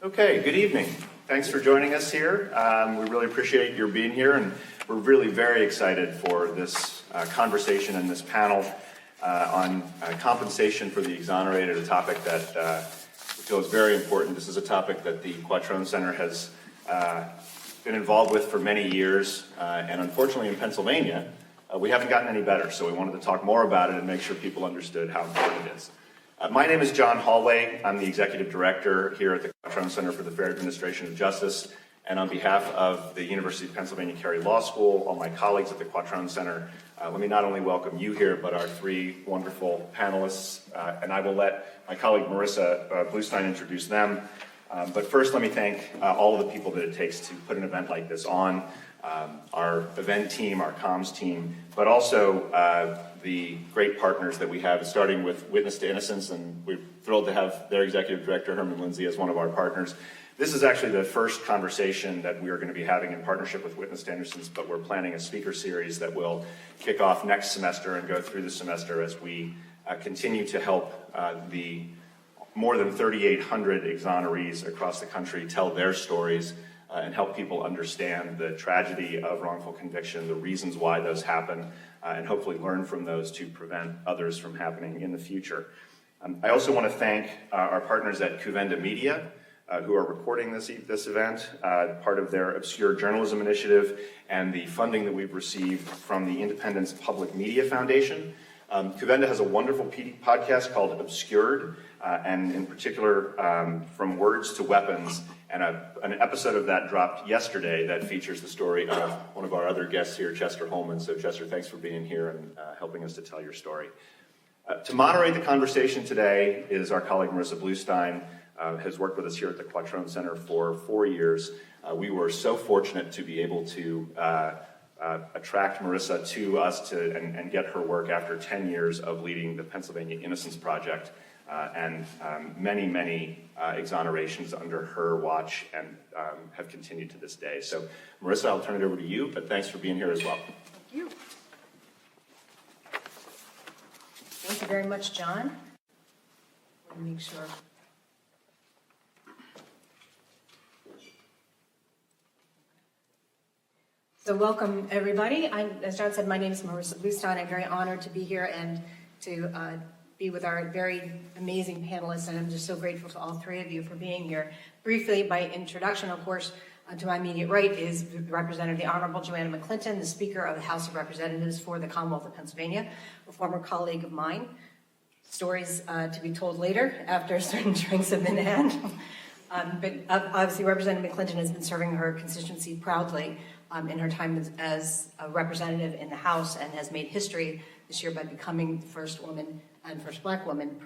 Okay, good evening. Thanks for joining us here. We really appreciate your being here, and we're really very excited for this conversation and this panel on compensation for the exonerated, a topic that we feel is very important. This is a topic that the Quattrone Center has been involved with for many years, and unfortunately in Pennsylvania, we haven't gotten any better, so we wanted to talk more about it and make sure people understood how important it is. My name is John Hollway. I'm the Executive Director here at the Quattrone Center for the Fair Administration of Justice, and on behalf of the University of Pennsylvania Carey Law School, all my colleagues at the Quattrone Center, let me not only welcome you here, but our three wonderful panelists, and I will let my colleague Marissa Bluestine introduce them. But first, let me thank all of the people that it takes to put an event like this on, our event team, our comms team, but also the great partners that we have, starting with Witness to Innocence, and we're thrilled to have their Executive Director, Herman, Lindsey, as one of our partners. This is actually the first conversation that we are going to be having in partnership with Witness to Innocence, but we're planning a speaker series that will kick off next semester and go through the semester as we continue to help the more than 3,800 exonerees across the country tell their stories and help people understand the tragedy of wrongful conviction, the reasons why those happen, and hopefully learn from those to prevent others from happening in the future. I also want to thank our partners at Cuvenda Media, who are recording this event, part of their Obscure Journalism Initiative, and the funding that we've received from the Independence Public Media Foundation. Cuvenda has a wonderful podcast called Obscured, and in particular, From Words to Weapons, and an episode of that dropped yesterday that features the story of one of our other guests here, Chester Hollman. So Chester, thanks for being here and helping us to tell your story. To moderate the conversation today is our colleague Marissa Bluestine, has worked with us here at the Quattrone Center for 4 years. We were so fortunate to be able to attract Marissa to us and get her work after 10 years of leading the Pennsylvania Innocence Project and many exonerations under her watch and have continued to this day. So Marissa, I'll turn it over to you, but thanks for being here as well. Thank you. Thank you very much, John. Let me make sure. So welcome, everybody. As John said, my name is Marissa Bluestine. I'm very honored to be here and to be with our very amazing panelists, and I'm just so grateful to all three of you for being here. Briefly, by introduction, of course, to my immediate right is Representative the Honorable Joanna McClinton, the Speaker of the House of Representatives for the Commonwealth of Pennsylvania, a former colleague of mine. Stories to be told later after certain drinks have been had. But obviously, Representative McClinton has been serving her constituency proudly in her time as a representative in the House, and has made history this year by becoming the first woman and first Black woman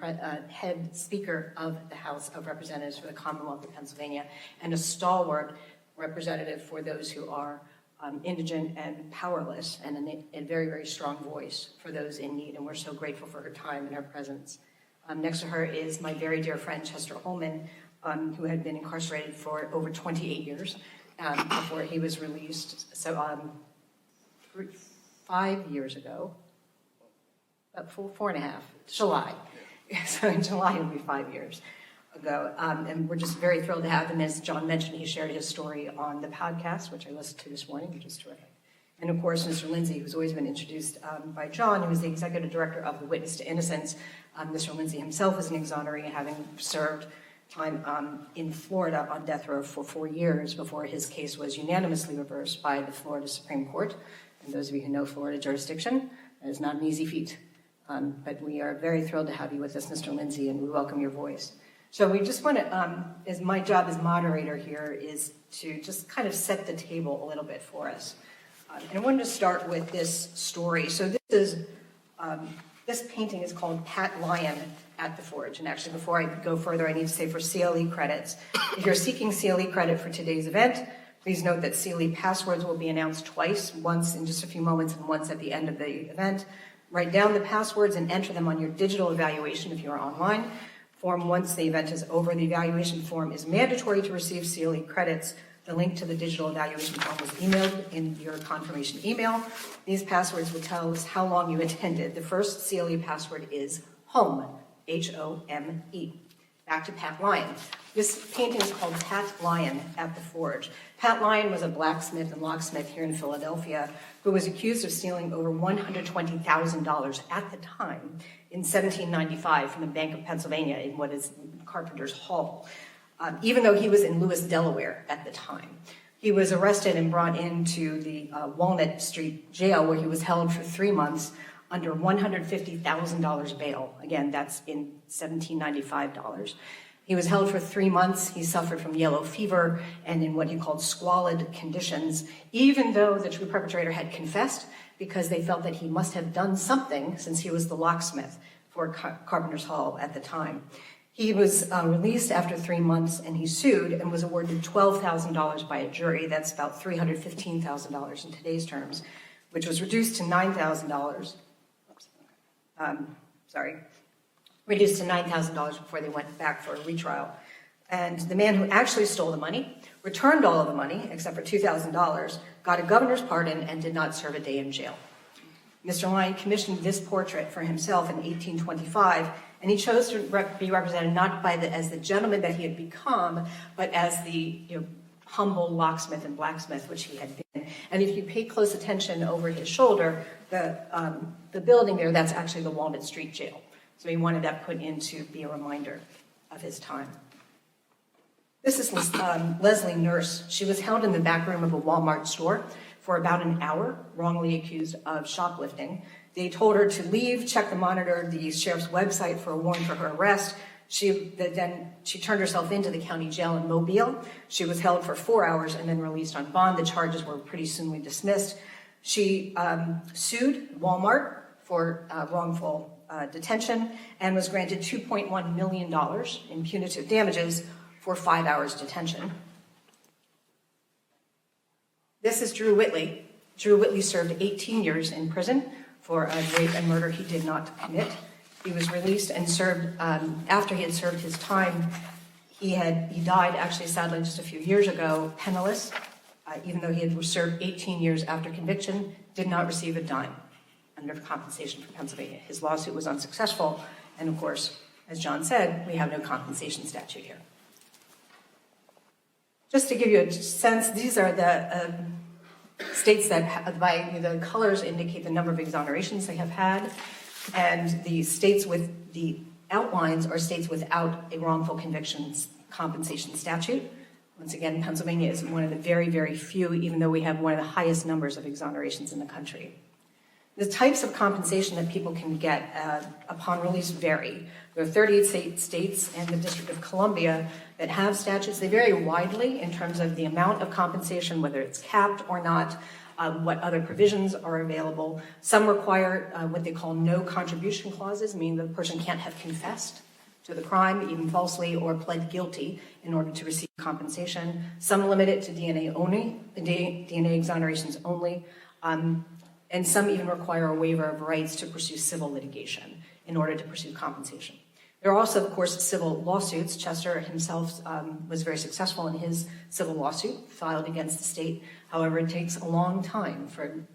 head Speaker of the House of Representatives for the Commonwealth of Pennsylvania, and a stalwart representative for those who are indigent and powerless, and a very strong voice for those in need. And we're so grateful for her time and her presence. Next to her is my very dear friend Chester Hollman, who had been incarcerated for over 28 years before he was released. So 5 years ago, about 4.5, July. So in July it'll be 5 years ago. And we're just very thrilled to have him. As John mentioned, he shared his story on the podcast, which I listened to this morning, which is terrific. And of course, Mr. Lindsey, who's always been introduced by John, who is the Executive Director of the Witness to Innocence. Mr. Lindsey himself is an exoneree, having served time in Florida on death row for 4 years before his case was unanimously reversed by the Florida Supreme Court. And those of you who know Florida jurisdiction, that is not an easy feat. But we are very thrilled to have you with us, Mr. Lindsey, and we welcome your voice. So we just want to, as my job as moderator here is to just kind of set the table a little bit for us. And I wanted to start with this story. So this painting is called Pat Lyon at the Forge. And actually, before I go further, I need to say for CLE credits, if you're seeking CLE credit for today's event, please note that CLE passwords will be announced twice, once in just a few moments and once at the end of the event. Write down the passwords and enter them on your digital evaluation if you're online form once the event is over. The evaluation form is mandatory to receive CLE credits. The link to the digital evaluation form was emailed in your confirmation email. These passwords will tell us how long you attended. The first CLE password is HOME, H-O-M-E. back to Pat Lyon. This painting is called Pat Lyon at the Forge. Pat Lyon was a blacksmith and locksmith here in Philadelphia who was accused of stealing over $120,000 at the time in 1795 from the Bank of Pennsylvania in what is Carpenter's Hall, even though he was in Lewis, Delaware at the time. He was arrested and brought into the Walnut Street jail where he was held for 3 months under $150,000 bail. Again, that's in 1795 dollars. He was held for 3 months. He suffered from yellow fever and in what he called squalid conditions, even though the true perpetrator had confessed because they felt that he must have done something since he was the locksmith for Carpenter's Hall at the time. He was released after 3 months and he sued and was awarded $12,000 by a jury. That's about $315,000 in today's terms, which was reduced to $9,000. Reduced to $9,000 before they went back for a retrial. And the man who actually stole the money returned all of the money, except for $2,000, got a governor's pardon, and did not serve a day in jail. Mr. Lyon commissioned this portrait for himself in 1825, and he chose to be represented not by as the gentleman that he had become, but as the humble locksmith and blacksmith, which he had been. And if you pay close attention over his shoulder, the building there, that's actually the Walnut Street Jail. So he wanted that put in to be a reminder of his time. This is Leslie Nurse. She was held in the back room of a Walmart store for about an hour, wrongly accused of shoplifting. They told her to leave, check the monitor, the sheriff's website for a warrant for her arrest. Then she turned herself into the county jail in Mobile. She was held for 4 hours and then released on bond. The charges were pretty soonly dismissed. She sued Walmart for wrongful detention and was granted $2.1 million in punitive damages for 5 hours detention. This is Drew Whitley. Drew Whitley served 18 years in prison for a rape and murder he did not commit. He was released and served, after he had served his time, he died actually sadly just a few years ago, penniless, even though he had served 18 years after conviction, did not receive a dime under compensation from Pennsylvania. His lawsuit was unsuccessful, and of course, as John said, we have no compensation statute here. Just to give you a sense, these are the states that, by the colors, indicate the number of exonerations they have had, and the states with the outlines are states without a wrongful convictions compensation statute. Once again, Pennsylvania is one of the very, very few, even though we have one of the highest numbers of exonerations in the country. The types of compensation that people can get upon release vary. There are 38 states and the District of Columbia that have statutes. They vary widely in terms of the amount of compensation, whether it's capped or not, what other provisions are available. Some require what they call no contribution clauses, meaning the person can't have confessed to the crime, even falsely, or pled guilty in order to receive compensation. Some limit it to DNA only, DNA exonerations only. And some even require a waiver of rights to pursue civil litigation in order to pursue compensation. There are also, of course, civil lawsuits. Chester himself was very successful in his civil lawsuit filed against the state. However, it takes a long time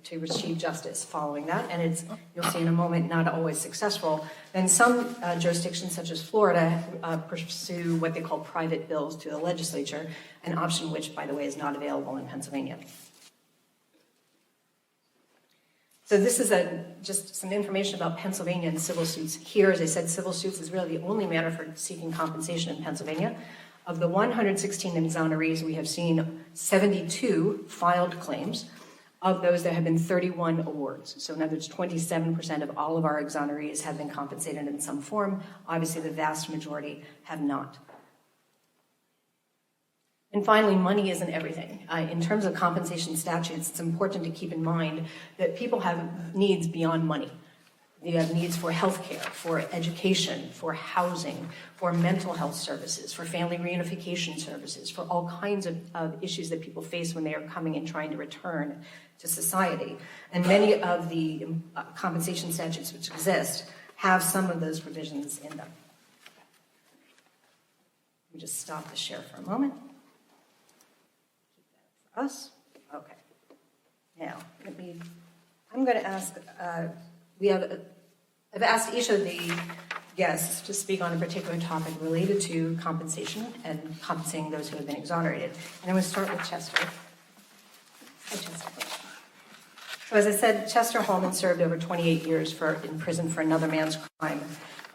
to achieve justice following that, and you'll see in a moment, not always successful. Then some jurisdictions, such as Florida, pursue what they call private bills to the legislature, an option which, by the way, is not available in Pennsylvania. So this is just some information about Pennsylvania and civil suits. Here, as I said, civil suits is really the only manner for seeking compensation in Pennsylvania. Of the 116 exonerees, we have seen 72 filed claims. Of those, there have been 31 awards. So in other words, 27% of all of our exonerees have been compensated in some form. Obviously, the vast majority have not. And finally, money isn't everything. In terms of compensation statutes, it's important to keep in mind that people have needs beyond money. They have needs for healthcare, for education, for housing, for mental health services, for family reunification services, for all kinds of issues that people face when they are coming and trying to return to society. And many of the compensation statutes which exist have some of those provisions in them. Let me just stop the share for a moment. Us? Okay. Now, I'm going to ask, I've asked each of the guests to speak on a particular topic related to compensation and compensating those who have been exonerated. And I'm going to start with Chester. Hi, Chester. So as I said, Chester Hollman served over 28 years in prison for another man's crime.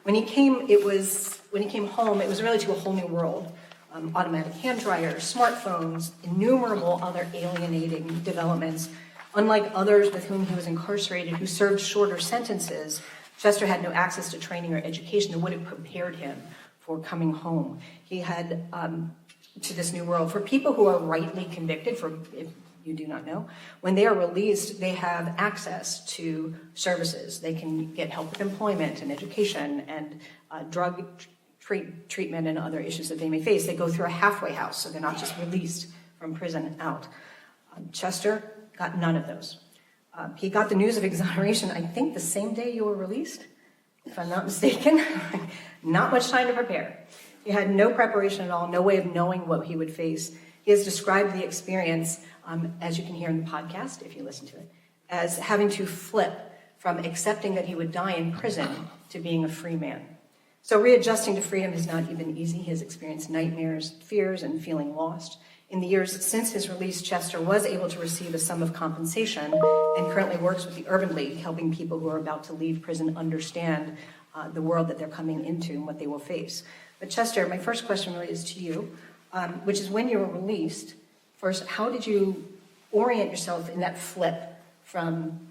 When he came home, it was really to a whole new world. Automatic hand dryers, smartphones, innumerable other alienating developments. Unlike others with whom he was incarcerated who served shorter sentences, Chester had no access to training or education that would have prepared him for coming home. He had, to this new world, for people who are rightly convicted, if you do not know, when they are released, they have access to services. They can get help with employment and education and drug treatment and other issues that they may face. They go through a halfway house, so they're not just released from prison out. Chester got none of those. He got the news of exoneration, I think, the same day you were released, if I'm not mistaken. Not much time to prepare. He had no preparation at all, no way of knowing what he would face. He has described the experience, as you can hear in the podcast, if you listen to it, as having to flip from accepting that he would die in prison to being a free man. So readjusting to freedom has not been easy. He has experienced nightmares, fears, and feeling lost. In the years since his release, Chester was able to receive a sum of compensation and currently works with the Urban League, helping people who are about to leave prison understand the world that they're coming into and what they will face. But Chester, my first question really is to you, which is when you were released, first, how did you orient yourself in that flip from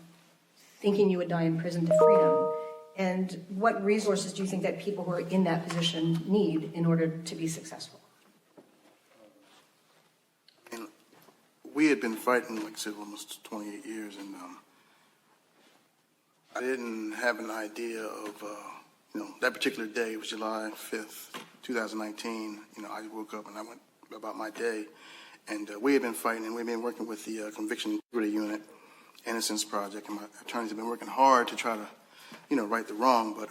thinking you would die in prison to freedom? And what resources do you think that people who are in that position need in order to be successful? And we had been fighting, like I said, almost 28 years, and I didn't have an idea of, that particular day. It was July 5th, 2019. I woke up and I went about my day, and we had been fighting, and we've been working with the Conviction Integrity Unit, Innocence Project, and my attorneys have been working hard to try to right the wrong, but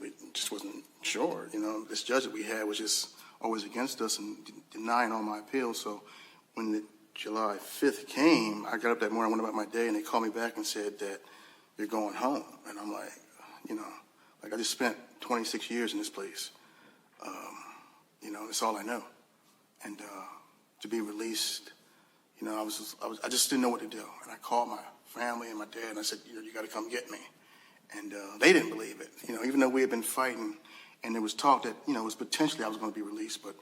we just wasn't sure. This judge that we had was just always against us and denying all my appeals. So when the July 5th came, I got up that morning, went about my day, and they called me back and said that you're going home. And I'm like, I just spent 26 years in this place. That's all I know. And to be released, I just didn't know what to do. And I called my family and my dad, and I said, you got to come get me. And they didn't believe it, even though we had been fighting, and there was talk that, it was potentially I was going to be released, but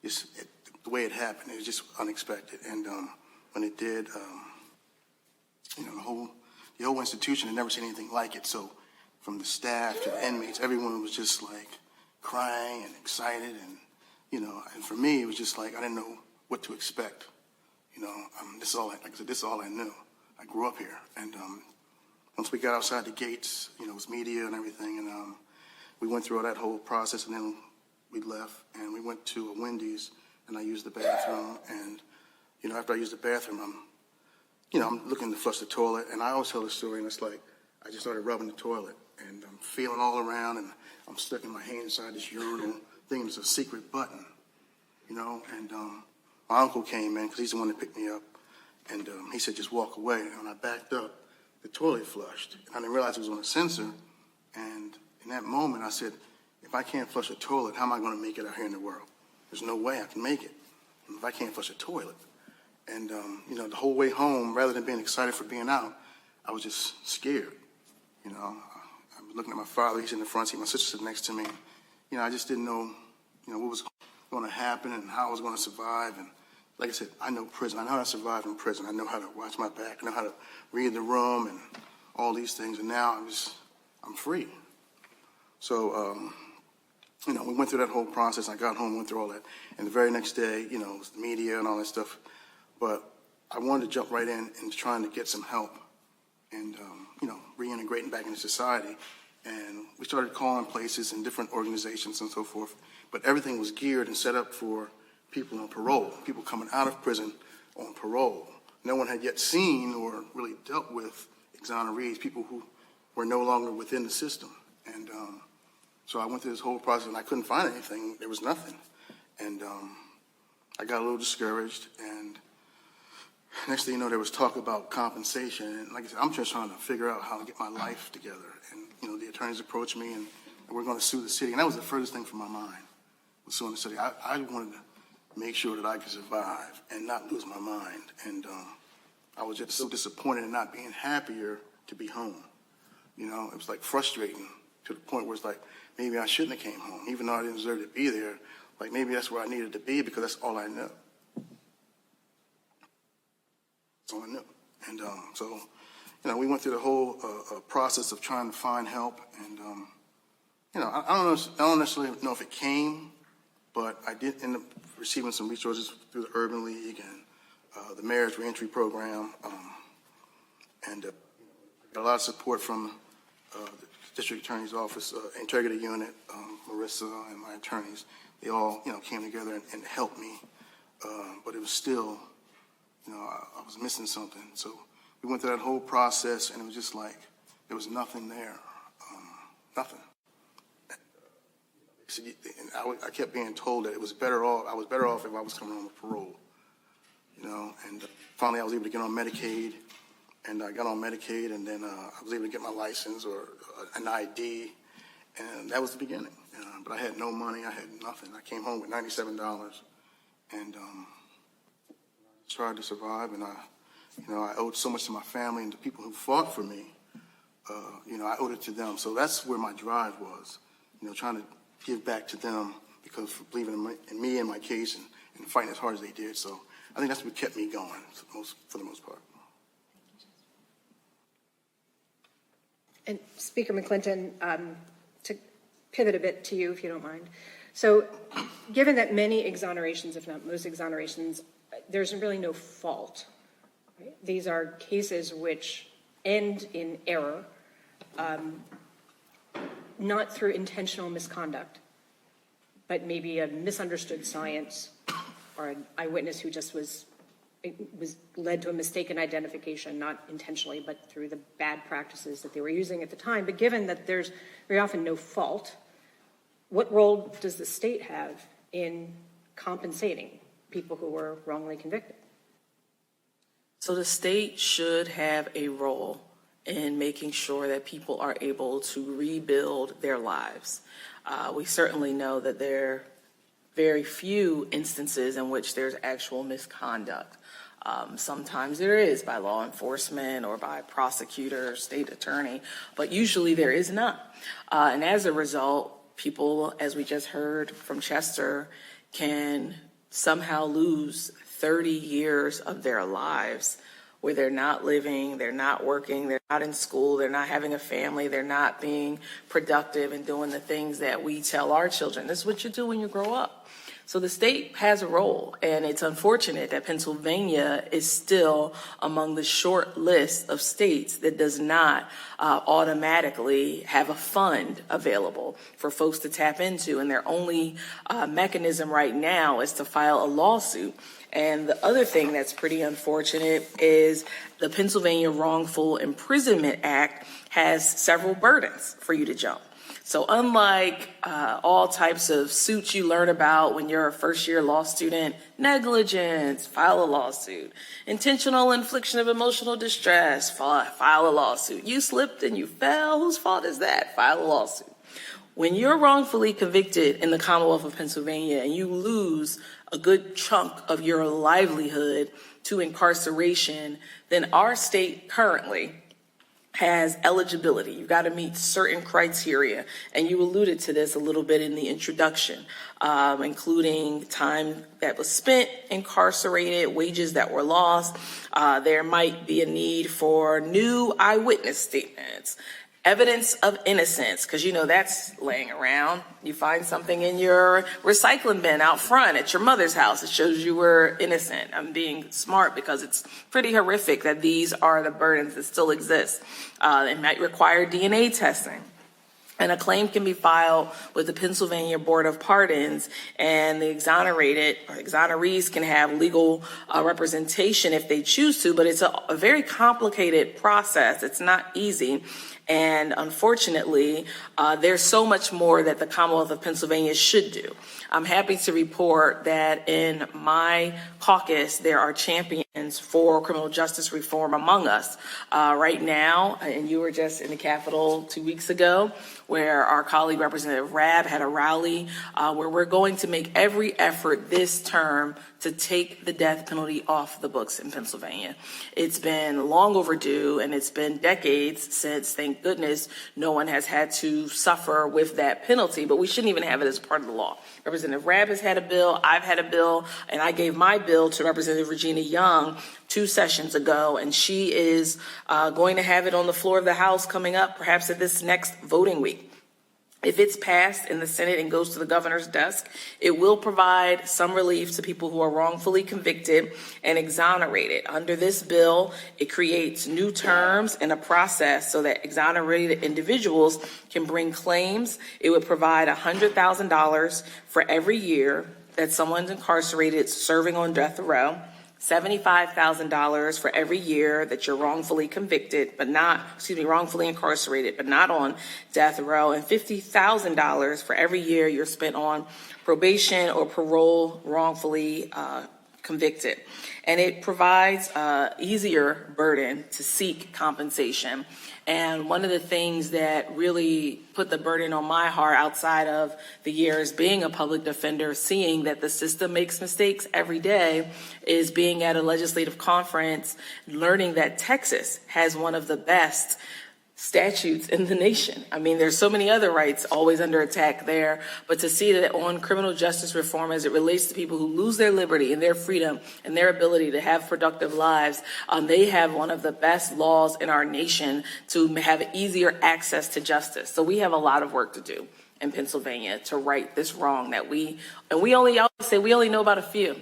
the way it happened, it was just unexpected. And when it did, the whole institution had never seen anything like it. So from the staff to the inmates, everyone was just like crying and excited. And for me, it was just like I didn't know what to expect. This is all, like I said, this is all I knew. I grew up here. And once we got outside the gates, it was media and everything, and we went through all that whole process, and then we left, and we went to a Wendy's, and I used the bathroom, and, after I used the bathroom, I'm looking to flush the toilet, and I always tell the story, and it's like, I just started rubbing the toilet, and I'm feeling all around, and I'm sticking my hand inside this urinal thing. It's a secret button, and my uncle came in, because he's the one that picked me up, and he said, just walk away, and when I backed up, the toilet flushed. And I didn't realize it was on a sensor. And in that moment, I said, if I can't flush a toilet, how am I going to make it out here in the world? There's no way I can make it if I can't flush a toilet. And, the whole way home, rather than being excited for being out, I was just scared. I'm looking at my father. He's in the front seat. My sister sitting next to me. I just didn't know, what was going to happen and how I was going to survive. And like I said, I know prison. I know how to survive in prison. I know how to watch my back. I know how to read the room and all these things. And now I'm free. So, we went through that whole process. I got home, went through all that. And the very next day, it was the media and all that stuff. But I wanted to jump right in and trying to get some help and, reintegrating back into society. And we started calling places and different organizations and so forth. But everything was geared and set up for people on parole, people coming out of prison on parole. No one had yet seen or really dealt with exonerees, people who were no longer within the system. And so I went through this whole process, and I couldn't find anything. There was nothing. And I got a little discouraged, and next thing you know, there was talk about compensation. And like I said, I'm just trying to figure out how to get my life together. And, the attorneys approached me, and and we're going to sue the city. And that was the furthest thing from my mind, was suing the city. I wanted to make sure that I could survive and not lose my mind. And I was just so disappointed in not being happier to be home. You know, it was like frustrating to the point where it's like, maybe I shouldn't have came home, even though I didn't deserve to be there. Like, maybe that's where I needed to be because that's all I knew. That's all I knew. And so, you know, we went through the whole process of trying to find help. And, you know, I don't necessarily know if it came, but I did end up receiving some resources through the Urban League and the Mayor's Reentry Program. And got a lot of support from the District Attorney's Office, Integrity Unit, Marissa and my attorneys. They all, you know, came together and helped me. But it was still, you know, I was missing something. So we went through that whole process, and it was just like there was nothing there, nothing. And I kept being told that it was better off. I was better off if I was coming on with parole, you know. And finally, I was able to get on Medicaid, and I got on Medicaid, and then I was able to get my license or an ID, and that was the beginning. But I had no money. I had nothing. I came home with $97, and tried to survive. And I owed so much to my family and the people who fought for me. You know, I owed it to them. So that's where my drive was. You know, trying to give back to them because for believing in me and my case and fighting as hard as they did. So I think that's what kept me going for the most part. And Speaker McClinton, to pivot a bit to you, if you don't mind. So given that many exonerations, if not most exonerations, there's really no fault. Right? These are cases which end in error, not through intentional misconduct, but maybe a misunderstood science or an eyewitness who just was led to a mistaken identification, not intentionally, but through the bad practices that they were using at the time. But given that there's very often no fault, what role does the state have in compensating people who were wrongly convicted? So the state should have a role in making sure that people are able to rebuild their lives. We certainly know that there are very few instances in which there's actual misconduct. Sometimes there is by law enforcement or by prosecutor, state attorney, but usually there is none. And as a result, people, as we just heard from Chester, can somehow lose 30 years of their lives where they're not living, they're not working, they're not in school, they're not having a family, they're not being productive and doing the things that we tell our children. This is what you do when you grow up. So the state has a role, and it's unfortunate that Pennsylvania is still among the short list of states that does not automatically have a fund available for folks to tap into, and their only mechanism right now is to file a lawsuit. And the other thing that's pretty unfortunate is the Pennsylvania Wrongful Imprisonment Act has several burdens for you to jump. So unlike all types of suits you learn about when you're a first-year law student, negligence, file a lawsuit. Intentional infliction of emotional distress, file a lawsuit. You slipped and you fell, whose fault is that? File a lawsuit. When you're wrongfully convicted in the Commonwealth of Pennsylvania and you lose a good chunk of your livelihood to incarceration, then our state currently has eligibility. You've got to meet certain criteria, and you alluded to this a little bit in the introduction, including time that was spent incarcerated, wages that were lost. There might be a need for new eyewitness statements, evidence of innocence, because you know that's laying around. You find something in your recycling bin out front at your mother's house that shows you were innocent. I'm being smart because it's pretty horrific that these are the burdens that still exist. It might require DNA testing. And a claim can be filed with the Pennsylvania Board of Pardons, and the exonerated or exonerees can have legal representation if they choose to, but it's a very complicated process. It's not easy. And unfortunately, there's so much more that the Commonwealth of Pennsylvania should do. I'm happy to report that in my caucus, there are champions champions for criminal justice reform among us. Right now, and you were just in the Capitol 2 weeks ago, where our colleague Representative Rabb had a rally where we're going to make every effort this term to take the death penalty off the books in Pennsylvania. It's been long overdue, and it's been decades since, thank goodness, no one has had to suffer with that penalty, but we shouldn't even have it as part of the law. Representative Rabb has had a bill, I've had a bill, and I gave my bill to Representative Regina Young 2 sessions ago, and she is going to have it on the floor of the House coming up, perhaps at this next voting week. If it's passed in the Senate and goes to the governor's desk, it will provide some relief to people who are wrongfully convicted and exonerated. Under this bill, it creates new terms and a process so that exonerated individuals can bring claims. It would provide $100,000 for every year that someone's incarcerated serving on death row, $75,000 for every year that you're wrongfully convicted, wrongfully incarcerated, but not on death row, and $50,000 for every year you're spent on probation or parole wrongfully convicted. And it provides easier burden to seek compensation. And one of the things that really put the burden on my heart outside of the years being a public defender, seeing that the system makes mistakes every day, is being at a legislative conference, learning that Texas has one of the best statutes in the nation. I mean, there's so many other rights always under attack there, but to see that on criminal justice reform as it relates to people who lose their liberty and their freedom and their ability to have productive lives, they have one of the best laws in our nation to have easier access to justice. So we have a lot of work to do in Pennsylvania to right this wrong that we only know about a few.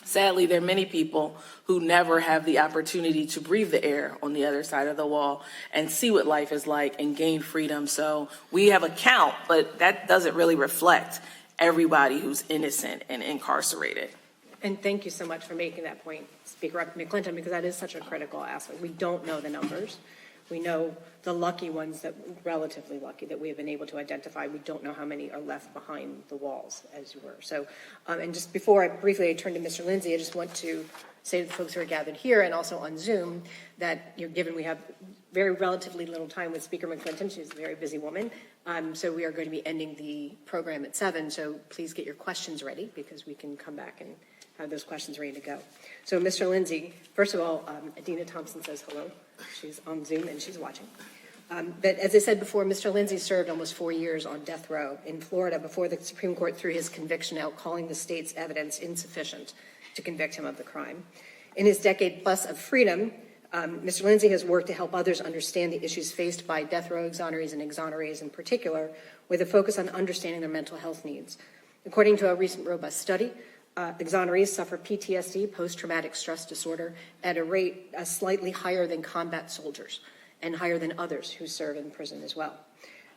Sadly, there are many people who never have the opportunity to breathe the air on the other side of the wall and see what life is like and gain freedom. So we have a count, but that doesn't really reflect everybody who's innocent and incarcerated. And thank you so much for making that point, Speaker McClinton, because that is such a critical aspect. We don't know the numbers. We know the lucky ones, that relatively lucky, that we have been able to identify. We don't know how many are left behind the walls, as you were. So, and just before I briefly turn to Mr. Lindsey, I just want to say to the folks who are gathered here and also on Zoom that, given we have very relatively little time with Speaker McClinton, she's a very busy woman, so we are going to be ending the program at 7. So please get your questions ready, because we can come back and have those questions ready to go. So, Mr. Lindsey, first of all, Adina Thompson says hello. She's on Zoom and she's watching. But as I said before, Mr. Lindsey served almost 4 years on death row in Florida before the Supreme Court threw his conviction out, calling the state's evidence insufficient to convict him of the crime. In his decade plus of freedom, Mr. Lindsey has worked to help others understand the issues faced by death row exonerees and exonerees in particular, with a focus on understanding their mental health needs. According to a recent robust study, exonerees suffer PTSD, post-traumatic stress disorder, at a rate slightly higher than combat soldiers and higher than others who serve in prison as well.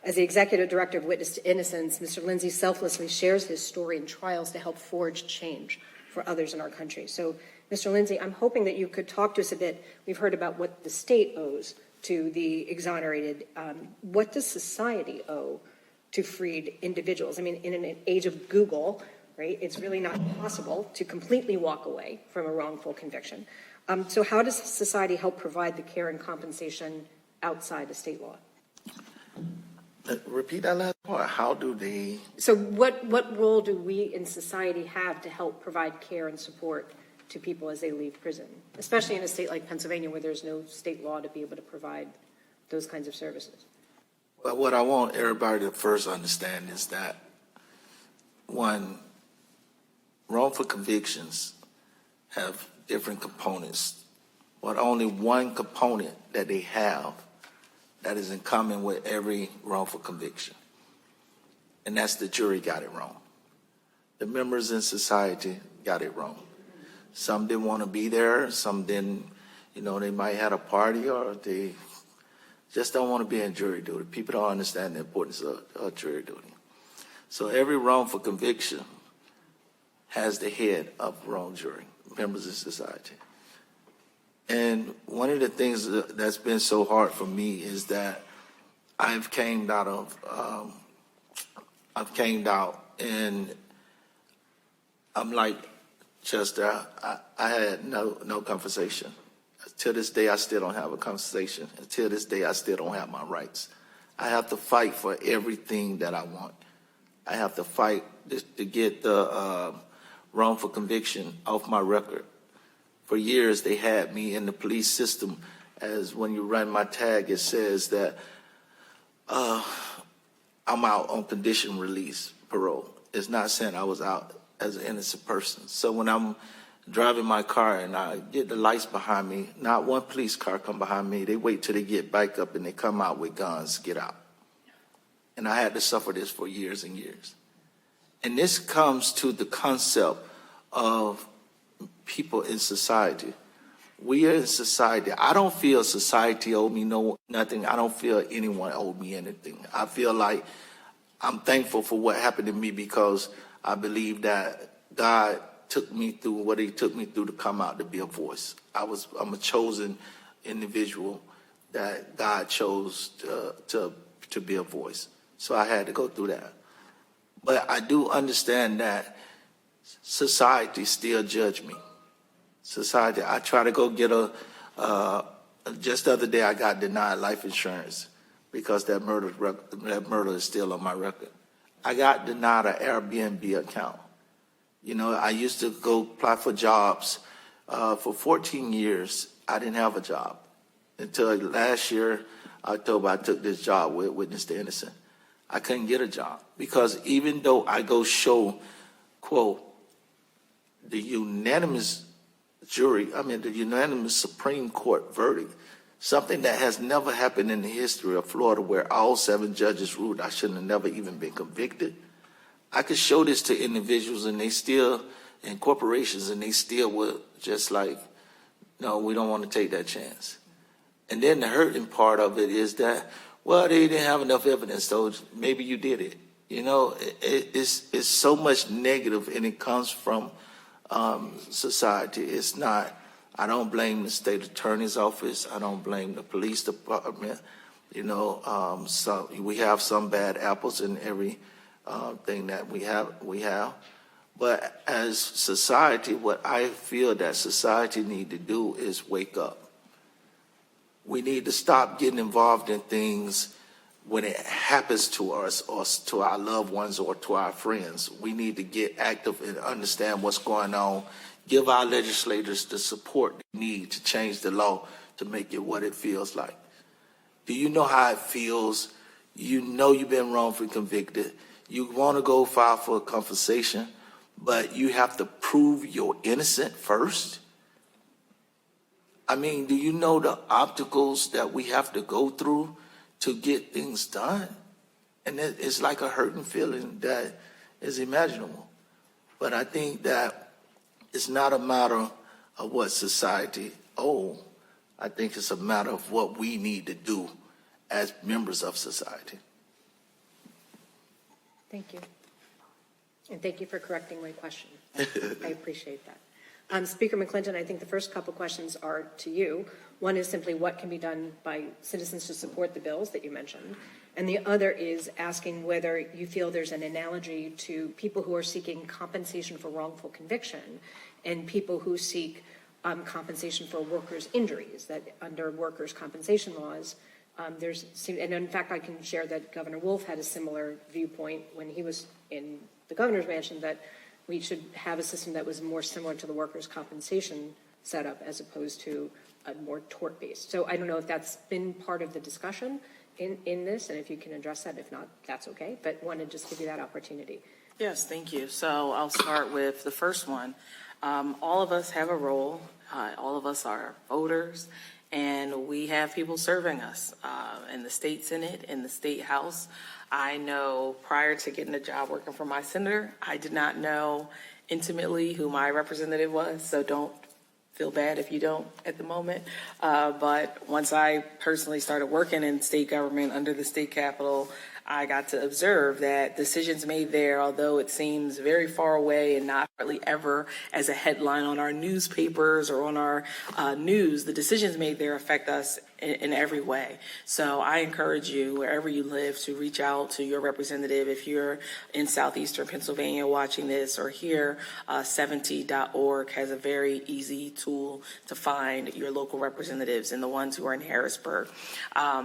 As the executive director of Witness to Innocence, Mr. Lindsey selflessly shares his story and trials to help forge change for others in our country. So, Mr. Lindsey, I'm hoping that you could talk to us a bit. We've heard about what the state owes to the exonerated. What does society owe to freed individuals? I mean, in an age of Google, right, it's really not possible to completely walk away from a wrongful conviction. So how does society help provide the care and compensation outside of state law? Repeat that last part. How do they? So what role do we in society have to help provide care and support to people as they leave prison, especially in a state like Pennsylvania where there's no state law to be able to provide those kinds of services? Well, what I want everybody to first understand is that, one, wrongful convictions have different components, but only one component that they have that is in common with every wrongful conviction, and that's the jury got it wrong. The members in society got it wrong. Some didn't want to be there, some didn't, they might have a party, or they just don't want to be in jury duty. People don't understand the importance of jury duty. So every wrongful conviction has the head of wrongdoing, members of society. And one of the things that's been so hard for me is that I've came out and I'm like Chester, I had no conversation. To this day, I still don't have a conversation. Until this day, I still don't have my rights. I have to fight for everything that I want. I have to fight to get the wrongful conviction off my record. For years, they had me in the police system as when you run my tag, it says that I'm out on condition release, parole. It's not saying I was out as an innocent person. So when I'm driving my car and I get the lights behind me, not one police car come behind me. They wait till they get back up and they come out with guns, get out. And I had to suffer this for years and years. And this comes to the concept of people in society. We are in society. I don't feel society owed me nothing. I don't feel anyone owed me anything. I feel like I'm thankful for what happened to me because I believe that God took me through what he took me through to come out to be a voice. I'm a chosen individual that God chose to be a voice. So I had to go through that. But I do understand that society still judge me. Society, I try to go get just the other day I got denied life insurance because that murder is still on my record. I got denied an Airbnb account. You know, I used to go apply for jobs. For 14 years, I didn't have a job. Until last year, October, I took this job with Witness to Innocence. I couldn't get a job because even though I go show, quote, the unanimous the unanimous Supreme Court verdict, something that has never happened in the history of Florida where all 7 judges ruled I shouldn't have never even been convicted. I could show this to individuals and corporations, and they still would just like, no, we don't want to take that chance. And then the hurting part of it is that, well, they didn't have enough evidence, so maybe you did it. You know, it's so much negative, and it comes from society. It's not, I don't blame the state attorney's office. I don't blame the police department. You know, so we have some bad apples in every thing that we have. But as society, what I feel that society need to do is wake up. We need to stop getting involved in things when it happens to us or to our loved ones or to our friends. We need to get active and understand what's going on. Give our legislators the support they need to change the law to make it what it feels like. Do you know how it feels? You know you've been wrongfully convicted. You want to go file for a compensation, but you have to prove you're innocent first. I mean, do you know the obstacles that we have to go through to get things done? And it's like a hurting feeling that is imaginable. But I think that it's not a matter of what society owes. I think it's a matter of what we need to do as members of society. Thank you. And thank you for correcting my question. I appreciate that. Speaker McClinton, I think the first couple questions are to you. One is simply what can be done by citizens to support the bills that you mentioned. And the other is asking whether you feel there's an analogy to people who are seeking compensation for wrongful conviction and people who seek compensation for workers' injuries, that under workers' compensation laws, and in fact, I can share that Governor Wolf had a similar viewpoint when he was in the governor's mansion, that we should have a system that was more similar to the workers' compensation setup as opposed to a more tort-based. So I don't know if that's been part of the discussion in this, and if you can address that. If not, that's okay, but wanted to just give you that opportunity. Yes, thank you. So I'll start with the first one. All of us have a role. All of us are voters, and we have people serving us in the state Senate, in the state House. I know prior to getting a job working for my senator, I did not know intimately who my representative was, so don't feel bad if you don't at the moment. But once I personally started working in state government under the state capitol, I got to observe that decisions made there, although it seems very far away and not really ever as a headline on our newspapers or on our news, the decisions made there affect us in every way. So I encourage you, wherever you live, to reach out to your representative. If you're in southeastern Pennsylvania watching this or here, 70.org has a very easy tool to find your local representatives and the ones who are in Harrisburg.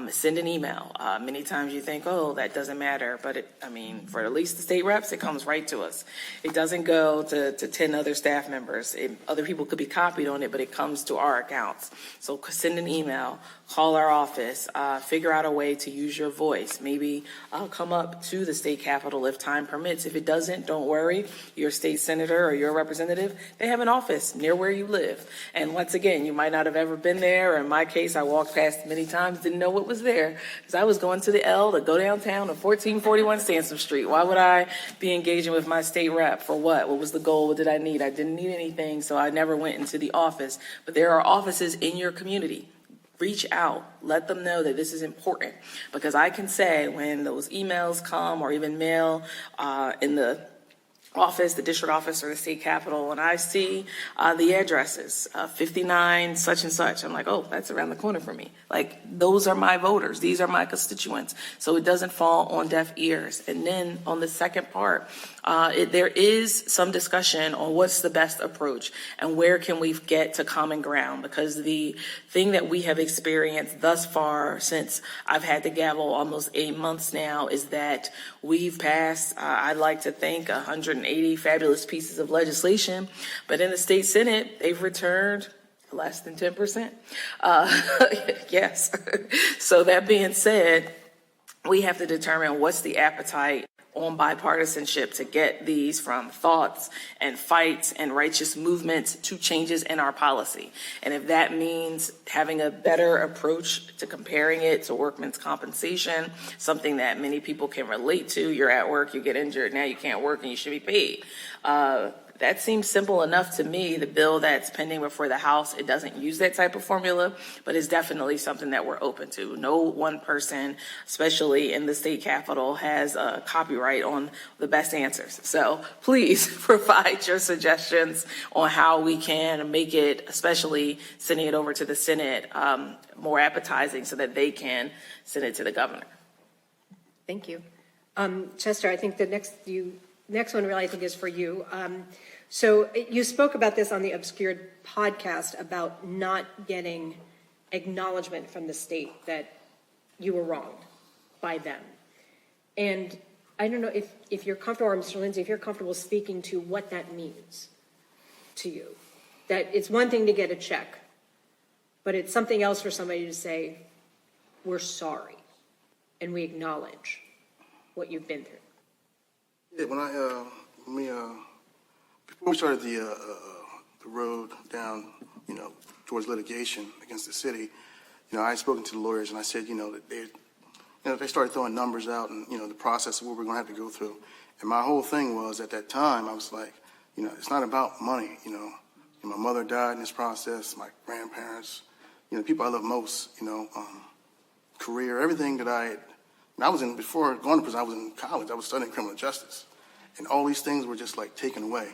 Send an email. Many times you think, oh, that doesn't matter, but for at least the state reps, it comes right to us. It doesn't go to 10 other staff members. Other people could be copied on it, but it comes to our accounts. So send an email, call our office, figure out a way to use your voice. Maybe come up to the state capitol if time permits. If it doesn't, don't worry. Your state senator or your representative, they have an office near where you live. And once again, you might not have ever been there. In my case, I walked past many times, didn't know what was there, because I was going to the L to go downtown to 1441 Sansom Street. Why would I be engaging with my state rep? For what? What was the goal? What did I need? I didn't need anything, so I never went into the office. But there are offices in your community. Reach out, let them know that this is important, because I can say when those emails come or even mail in the office, the district office or the state capitol, and I see the addresses, 59 such and such, I'm like, oh, that's around the corner for me. Like, those are my voters. These are my constituents. So it doesn't fall on deaf ears. And then on the second part, there is some discussion on what's the best approach and where can we get to common ground, because the thing that we have experienced thus far since I've had the gavel almost 8 months now is that we've passed, I'd like to think, 180 fabulous pieces of legislation, but in the state Senate, they've returned less than 10%. Yes. So that being said, we have to determine what's the appetite on bipartisanship to get these from thoughts and fights and righteous movements to changes in our policy. And if that means having a better approach to comparing it to workman's compensation, something that many people can relate to, you're at work, you get injured, now you can't work and you should be paid. That seems simple enough to me. The bill that's pending before the House, it doesn't use that type of formula, but it's definitely something that we're open to. No one person, especially in the state capitol, has a copyright on the best answers. So please provide your suggestions on how we can make it, especially sending it over to the Senate, more appetizing so that they can send it to the governor. Thank you. Chester, I think the next one really I think is for you. So you spoke about this on the Obscured podcast about not getting acknowledgement from the state that you were wronged by them. And I don't know if you're comfortable, or Mr. Lindsey, if you're comfortable speaking to what that means to you. That it's one thing to get a check, but it's something else for somebody to say, we're sorry, and we acknowledge what you've been through. Yeah, before we started the road down, towards litigation against the city, I had spoken to the lawyers and I said, that they started throwing numbers out and, the process of what we're going to have to go through. And my whole thing was, at that time, I was like, it's not about money, my mother died in this process, my grandparents, people I love most, career, everything that before going to prison, I was in college, I was studying criminal justice. And all these things were just like taken away.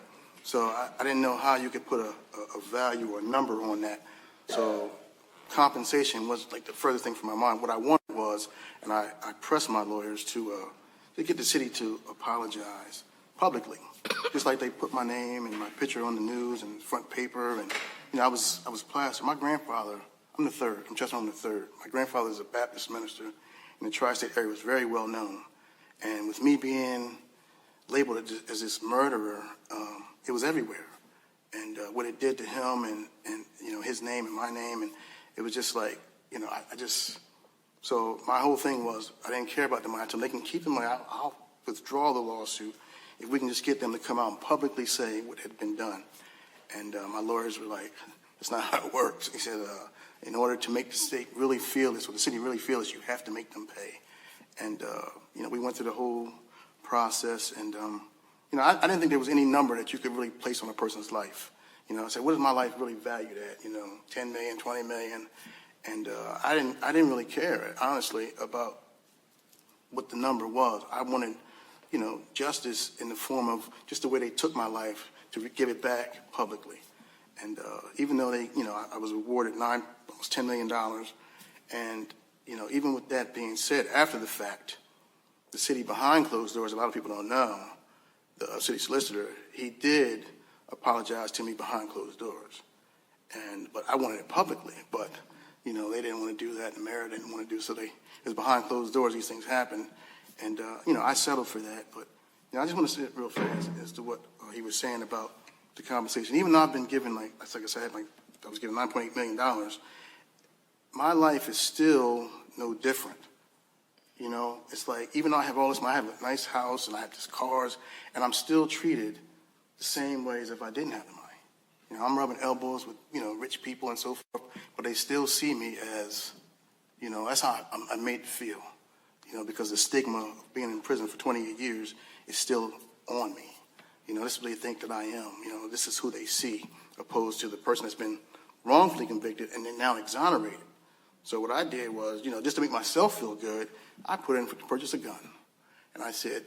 So I didn't know how you could put a value or a number on that. So compensation was like the furthest thing from my mind. What I wanted was, and I pressed my lawyers to get the city to apologize publicly, just like they put my name and my picture on the news and front paper. And I was plastered. My grandfather, I'm the third. I'm Chester, I'm the third. My grandfather is a Baptist minister in the tri-state area, was very well known. And with me being labeled as this murderer, it was everywhere. And what it did to him and his name and my name, and it was just like, so my whole thing was, I didn't care about the money. Until they can keep the money, I'll withdraw the lawsuit if we can just get them to come out and publicly say what had been done. And my lawyers were like, that's not how it works. He said, in order to make the state really feel this, or the city really feel this, you have to make them pay. And, we went through the whole process, and, I didn't think there was any number that you could really place on a person's life. I said, what is my life really valued at? 10 million, 20 million. And I didn't really care, honestly, about what the number was. I wanted, justice in the form of just the way they took my life, to give it back publicly. And even though I was awarded almost $10 million, And, you know, even with that being said, after the fact, the city behind closed doors, a lot of people don't know, the city solicitor, he did apologize to me behind closed doors. But I wanted it publicly, but, you know, they didn't want to do that, and the mayor didn't want to do so. Because behind closed doors, these things happen. And, you know, I settled for that. But, you know, I just want to say it real fast as to what he was saying about the compensation. Even though I've been given, like I said, I was given $9.8 million, my life is still no different. You know, it's like, even though I have all this, I have a nice house and I have these cars, and I'm still treated the same way as if I didn't have the money. You know, I'm rubbing elbows with, you know, rich people and so forth, but they still see me as, you know, that's how I'm made to feel. You know, because the stigma of being in prison for 28 years is still on me. You know, this is what they think that I am. You know, this is who they see, opposed to the person that's been wrongfully convicted and then now exonerated. So what I did was, you know, just to make myself feel good, I put in to purchase a gun. And I said,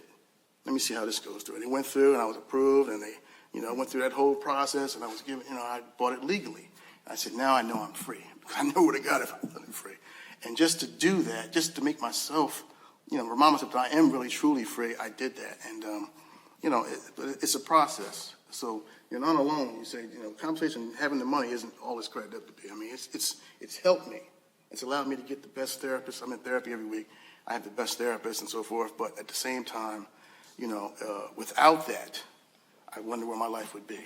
let me see how this goes through. And it went through, and I was approved, and they, you know, went through that whole process, and I was given, you know, I bought it legally. And I said, now I know I'm free, because I know what I got if I wasn't free. And just to do that, just to make myself, you know, remind myself that I am really, truly free, I did that. And, you know, it's a process. So you're not alone. You say, you know, compensation, having the money isn't all it's cracked up to be. I mean, it's helped me. It's allowed me to get the best therapist. I'm in therapy every week. I have the best therapist and so forth. But at the same time, you know, without that, I wonder where my life would be.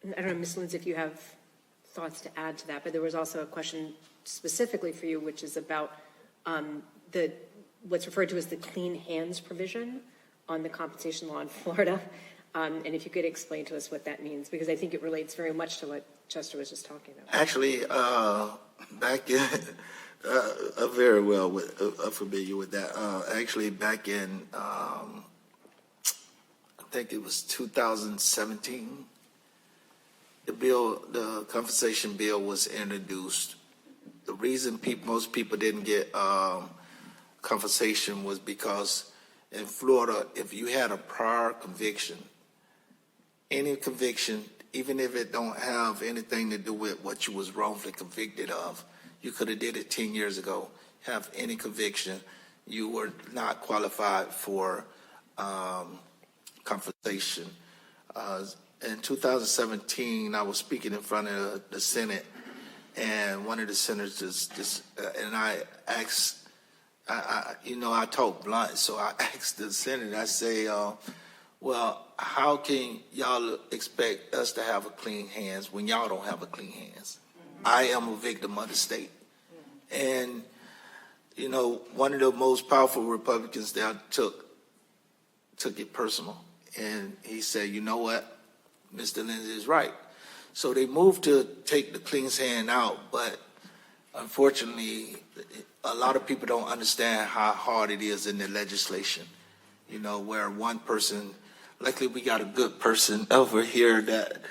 I don't know, Ms. Lindsey, if you have thoughts to add to that, but there was also a question specifically for you, which is about what's referred to as the clean hands provision on the compensation law in Florida. And if you could explain to us what that means, because I think it relates very much to what Chester was just talking about. Actually, back in, I'm very well familiar with that. Actually, back in, I think it was 2017, the compensation bill was introduced. The reason most people didn't get compensation was because in Florida, if you had a prior conviction, any conviction, even if it don't have anything to do with what you was wrongfully convicted of, you could have did it 10 years ago. Have any conviction, you were not qualified for compensation. In 2017, I was speaking in front of the Senate, and one of the senators and I asked, I talk blunt, so I asked the senator, I say, well, how can y'all expect us to have a clean hands when y'all don't have a clean hands? I am a victim of the state. And, you know, one of the most powerful Republicans there took it personal. And he said, you know what, Mr. Lindsey is right. So they moved to take the clean hand out, but unfortunately, a lot of people don't understand how hard it is in the legislation. You know, where one person, luckily we got a good person over here that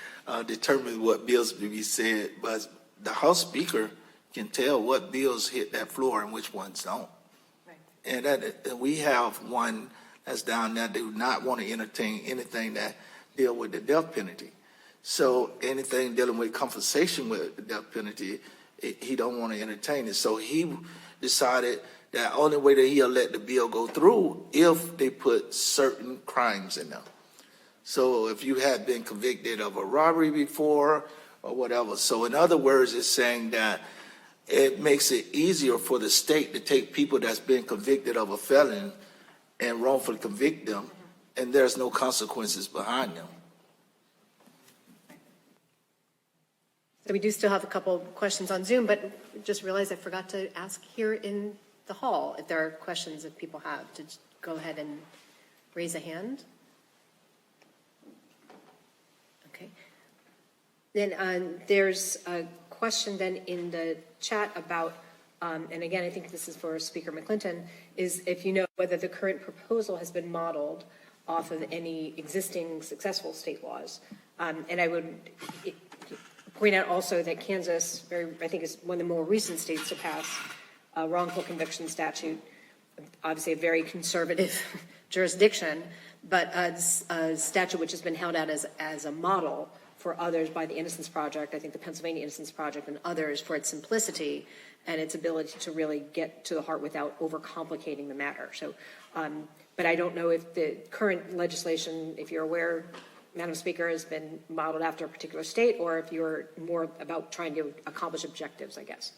determines what bills will be said, but the House Speaker can tell what bills hit that floor and which ones don't. Right. And we have one that's down there that do not want to entertain anything that deal with the death penalty. So anything dealing with compensation with the death penalty, he don't want to entertain it. So he decided that only way that he'll let the bill go through if they put certain crimes in there. So if you had been convicted of a robbery before or whatever. So in other words, it's saying that it makes it easier for the state to take people that's been convicted of a felon and wrongfully convict them, and there's no consequences behind them. So we do still have a couple questions on Zoom, but just realized I forgot to ask here in the hall if there are questions that people have, to go ahead and raise a hand. Okay. Then there's a question then in the chat about, and again, I think this is for Speaker McClinton, is if you know whether the current proposal has been modeled off of any existing successful state laws. And I would point out also that Kansas, I think, is one of the more recent states to pass a wrongful conviction statute, obviously a very conservative jurisdiction, but a statute which has been held out as a model for others by the Innocence Project, I think the Pennsylvania Innocence Project and others, for its simplicity and its ability to really get to the heart without overcomplicating the matter. So, but I don't know if the current legislation, if you're aware, Madam Speaker, has been modeled after a particular state, or if you're more about trying to accomplish objectives, I guess.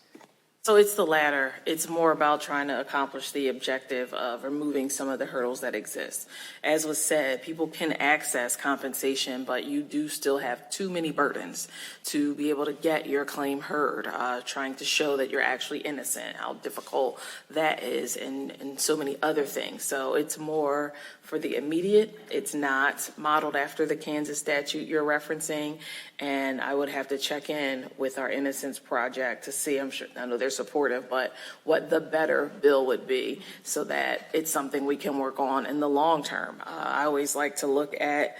So it's the latter. It's more about trying to accomplish the objective of removing some of the hurdles that exist. As was said, people can access compensation, but you do still have too many burdens to be able to get your claim heard, trying to show that you're actually innocent, how difficult that is, and so many other things. So it's more for the immediate. It's not modeled after the Kansas statute you're referencing, and I would have to check in with our Innocence Project to see, I know they're supportive, but what the better bill would be so that it's something we can work on in the long term. I always like to look at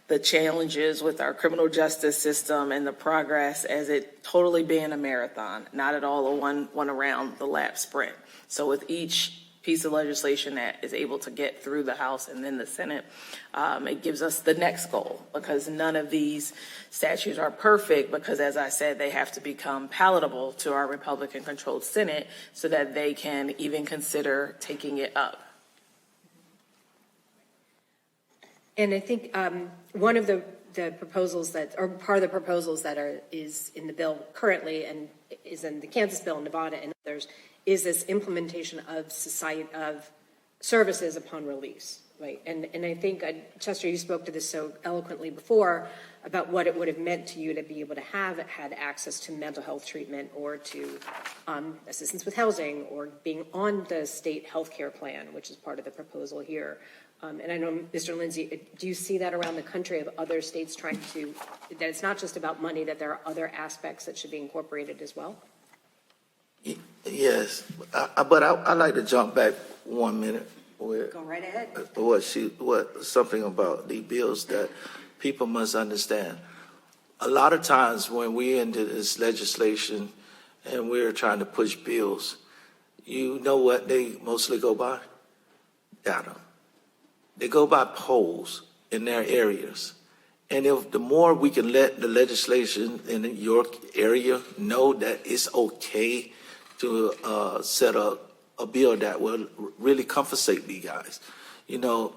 the challenges with our criminal justice system and the progress as it totally being a marathon, not at all a one around the lap sprint. So with each piece of legislation that is able to get through the House and then the Senate, it gives us the next goal, because none of these statutes are perfect, because as I said, they have to become palatable to our Republican-controlled Senate so that they can even consider taking it up. And I think one of the proposals that, or part of the proposals that is in the bill currently and is in the Kansas bill, Nevada, and others, is this implementation of services upon release, right? And I think, Chester, you spoke to this so eloquently before about what it would have meant to you to be able to have had access to mental health treatment or to assistance with housing or being on the state health care plan, which is part of the proposal here. And I know, Mr. Lindsey, do you see that around the country of other states trying to, that it's not just about money, that there are other aspects that should be incorporated as well? Yes, but I'd like to jump back 1 minute. Go right ahead. Something about the bills that people must understand. A lot of times when we're into this legislation and we're trying to push bills, you know what they mostly go by? Data. They go by polls in their areas. And if the more we can let the legislation in your area know that it's okay to set up a bill that will really compensate these guys. You know,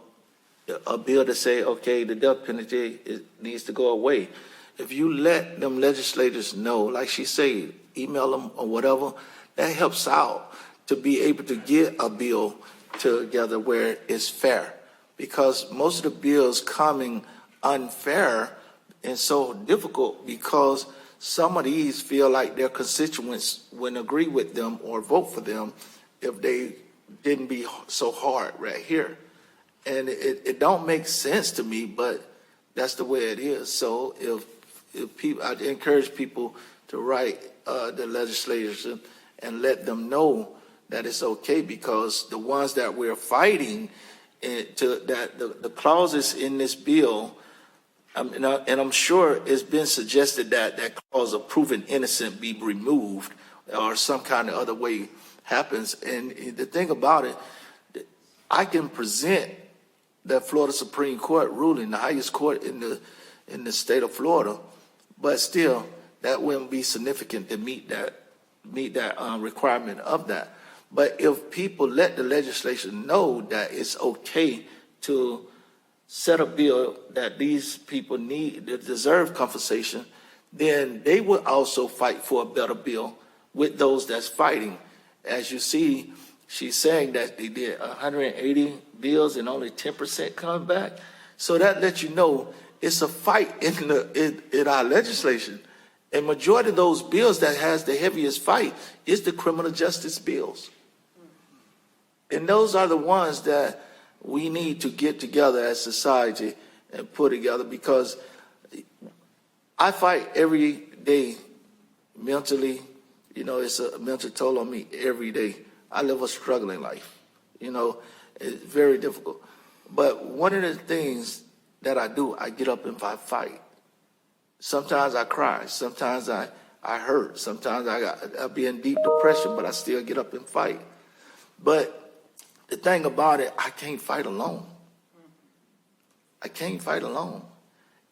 a bill to say, okay, the death penalty needs to go away. If you let them legislators know, like she said, email them or whatever, that helps out to be able to get a bill together where it's fair. Because most of the bills coming unfair and so difficult because some of these feel like their constituents wouldn't agree with them or vote for them if they didn't be so hard right here. And it don't make sense to me, but that's the way it is. So if people, I'd encourage people to write the legislators and let them know that it's okay, because the ones that we're fighting the clauses in this bill, and I'm sure it's been suggested that clause of proven innocent be removed or some kind of other way happens. And the thing about it, I can present the Florida Supreme Court ruling, the highest court in the state of Florida, but still that wouldn't be significant to meet that requirement of that. But if people let the legislation know that it's okay to set a bill that these people need, that deserve compensation, then they will also fight for a better bill with those that's fighting. As you see, she's saying that they did 180 bills and only 10% come back. So that lets you know it's a fight in our legislation. And majority of those bills that has the heaviest fight is the criminal justice bills. And those are the ones that we need to get together as society and put together, because I fight every day mentally. You know, it's a mental toll on me every day. I live a struggling life. You know, it's very difficult. But one of the things that I do, I get up and I fight. Sometimes I cry. Sometimes I hurt. Sometimes I be in deep depression, but I still get up and fight. But the thing about it, I can't fight alone. I can't fight alone.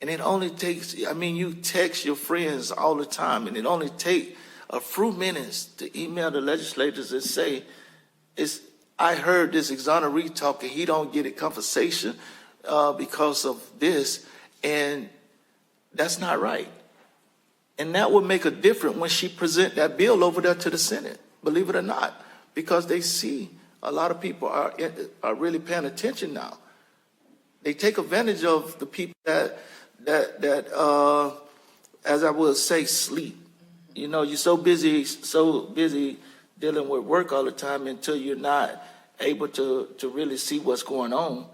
And it only takes, I mean, you text your friends all the time, and it only takes a few minutes to email the legislators and say, I heard this exoneree talking, he don't get a compensation because of this, and that's not right. And that would make a difference when she present that bill over there to the Senate, believe it or not, because they see a lot of people are really paying attention now. They take advantage of the people that as I would say, sleep. You know, you're so busy dealing with work all the time until you're not able to really see what's going on.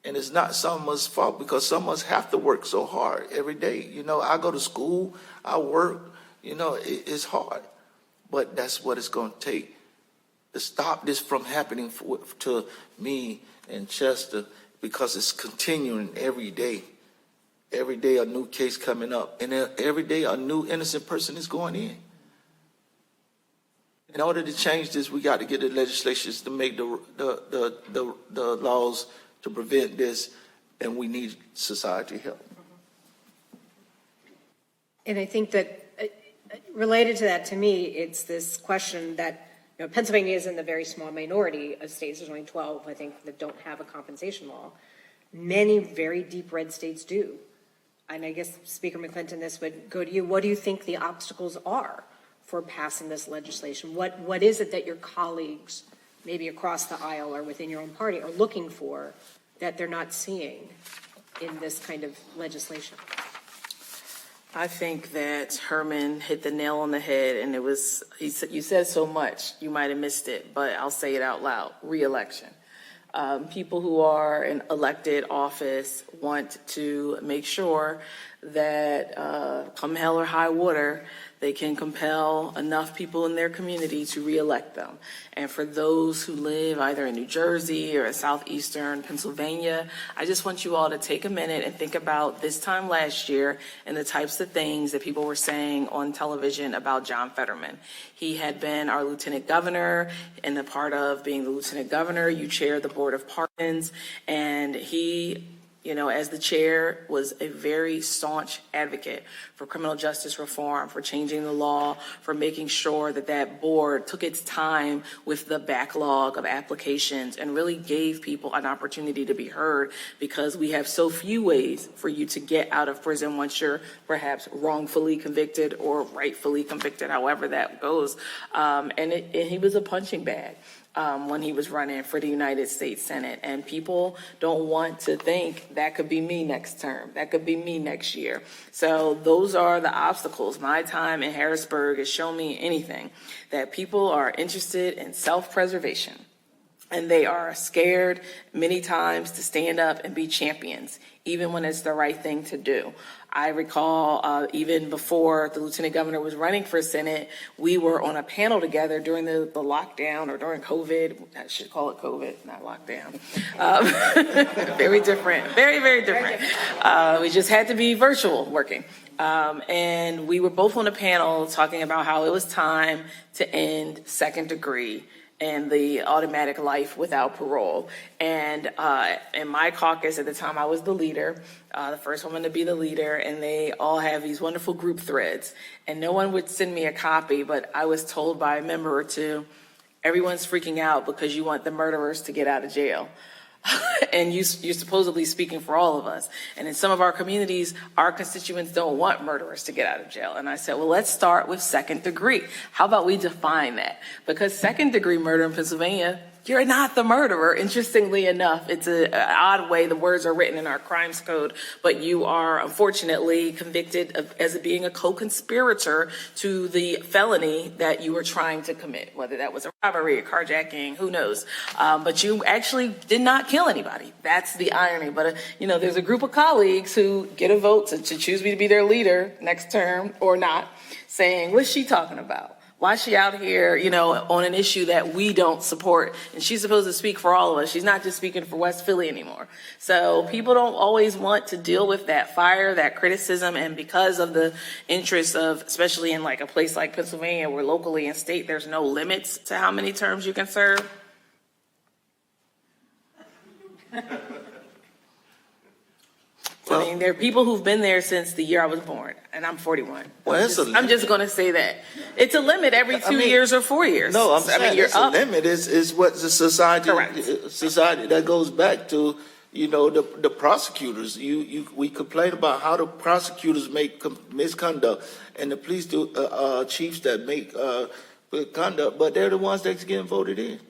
And it's not someone's fault, because some of us have to work so hard every day. You know, I go to school, I work, you know, it's hard. But that's what it's going to take to stop this from happening to me and Chester, because it's continuing every day. Every day a new case coming up, and every day a new innocent person is going in. In order to change this, we got to get the legislations to make the laws to prevent this, and we need society help. And I think that related to that, to me, it's this question that, you know, Pennsylvania is in the very small minority of states. There's only 12, I think, that don't have a compensation law. Many very deep red states do. And I guess, Speaker McClinton, this would go to you. What do you think the obstacles are for passing this legislation? What is it that your colleagues, maybe across the aisle or within your own party, are looking for that they're not seeing in this kind of legislation? I think that Herman hit the nail on the head, and you said so much, you might have missed it, but I'll say it out loud: re-election. People who are in elected office want to make sure that come hell or high water, they can compel enough people in their community to reelect them. And for those who live either in New Jersey or southeastern Pennsylvania, I just want you all to take a minute and think about this time last year and the types of things that people were saying on television about John Fetterman. He had been our lieutenant governor, and the part of being the lieutenant governor, you chair the Board of Pardons, and he, you know, as the chair, was a very staunch advocate for criminal justice reform, for changing the law, for making sure that that board took its time with the backlog of applications and really gave people an opportunity to be heard, because we have so few ways for you to get out of prison once you're perhaps wrongfully convicted or rightfully convicted, however that goes. And he was a punching bag when he was running for the United States Senate. And people don't want to think that could be me next term, that could be me next year. So those are the obstacles. My time in Harrisburg has shown me anything, that people are interested in self-preservation. And they are scared many times to stand up and be champions, even when it's the right thing to do. I recall even before the lieutenant governor was running for Senate, we were on a panel together during the lockdown, or during COVID. I should call it COVID, not lockdown. Very different, very, very different. We just had to be virtual working. And we were both on a panel talking about how it was time to end second degree and the automatic life without parole. And in my caucus at the time, I was the leader, the first woman to be the leader, and they all have these wonderful group threads. And no one would send me a copy, but I was told by a member or two, everyone's freaking out because you want the murderers to get out of jail. And you're supposedly speaking for all of us. And in some of our communities, our constituents don't want murderers to get out of jail. And I said, well, let's start with second degree. How about we define that? Because second degree murder in Pennsylvania, you're not the murderer. Interestingly enough, it's an odd way the words are written in our crimes code, but you are unfortunately convicted as being a co-conspirator to the felony that you were trying to commit, whether that was a robbery, a carjacking, who knows. But you actually did not kill anybody. That's the irony. But, there's a group of colleagues who get a vote to choose me to be their leader next term or not, saying, what's she talking about? Why is she out here, on an issue that we don't support? And she's supposed to speak for all of us. She's not just speaking for West Philly anymore. So people don't always want to deal with that fire, that criticism. And because of the interest of, especially in like a place like Pennsylvania, where locally and state, there's no limits to how many terms you can serve. I mean, there are people who've been there since the year I was born, and I'm 41. Well, I'm just going to say that. It's a limit every 2 years or 4 years. No, I'm saying you're it's a limit. It's what the society, Correct. society that goes back to, the prosecutors. We complain about how the prosecutors make misconduct and the police chiefs that make conduct, but they're the ones that's getting voted in.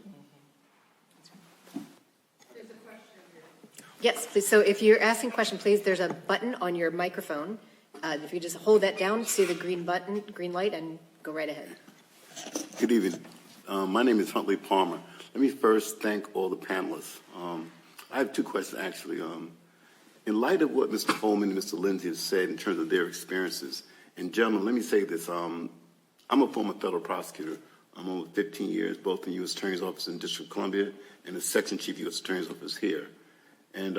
Yes, please. So if you're asking a question, please, there's a button on your microphone. If you just hold that down, see the green button, green light, and go right ahead. Good evening. My name is Huntley Palmer. Let me first thank all the panelists. I have two questions, actually. In light of what Mr. Hollman and Mr. Lindsey have said in terms of their experiences, and gentlemen, let me say this. I'm a former federal prosecutor. I'm over 15 years, both in the U.S. Attorney's Office in District of Columbia and the Section Chief U.S. Attorney's Office here. And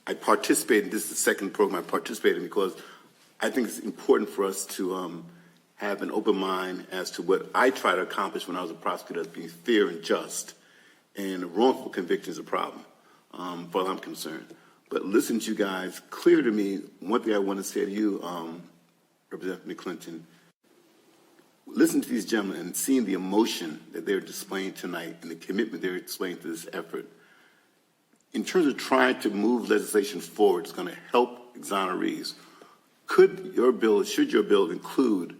I participated, this is the second program I participated in because I think it's important for us to have an open mind as to what I try to accomplish when I was a prosecutor as being fair and just. And wrongful conviction is a problem, as far as I'm concerned. But listening to you guys, clear to me, one thing I want to say to you, Representative McClinton, listening to these gentlemen and seeing the emotion that they're displaying tonight and the commitment they're displaying to this effort, in terms of trying to move legislation forward, it's going to help exonerees. Should your bill include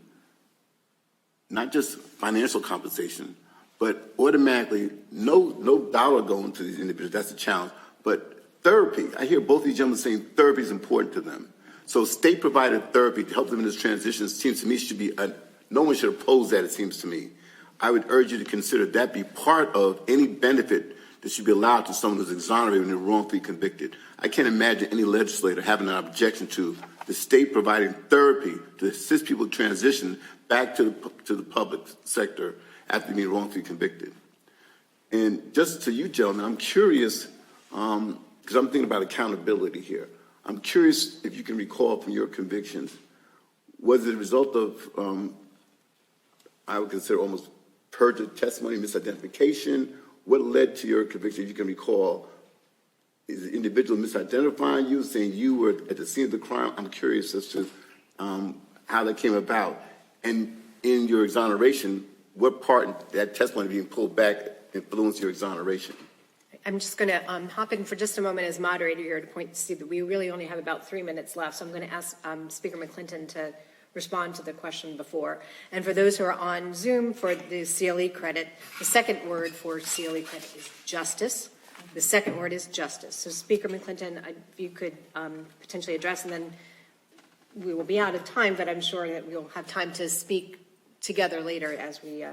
not just financial compensation, but automatically no dollar going to these individuals? That's a challenge. But therapy. I hear both these gentlemen saying therapy is important to them. So state-provided therapy to help them in this transition seems to me should be no one should oppose that. It seems to me. I would urge you to consider that be part of any benefit that should be allowed to someone who's exonerated when they're wrongfully convicted. I can't imagine any legislator having an objection to the state providing therapy to assist people transition back to the public sector after being wrongfully convicted. And just to you, gentlemen, I'm curious, because I'm thinking about accountability here. I'm curious if you can recall from your convictions, was it a result of, I would consider almost perjured testimony, misidentification? What led to your conviction, if you can recall? Is the individual misidentifying you, saying you were at the scene of the crime? I'm curious as to how that came about. And in your exoneration, what part in that testimony being pulled back influenced your exoneration? I'm just going to hop in for just a moment as moderator here to see that we really only have about 3 minutes left. So I'm going to ask Speaker McClinton to respond to the question before. And for those who are on Zoom for the CLE credit, the second word for CLE credit is justice. The second word is justice. So Speaker McClinton, if you could potentially address, and then we will be out of time, but I'm sure that we'll have time to speak together later as we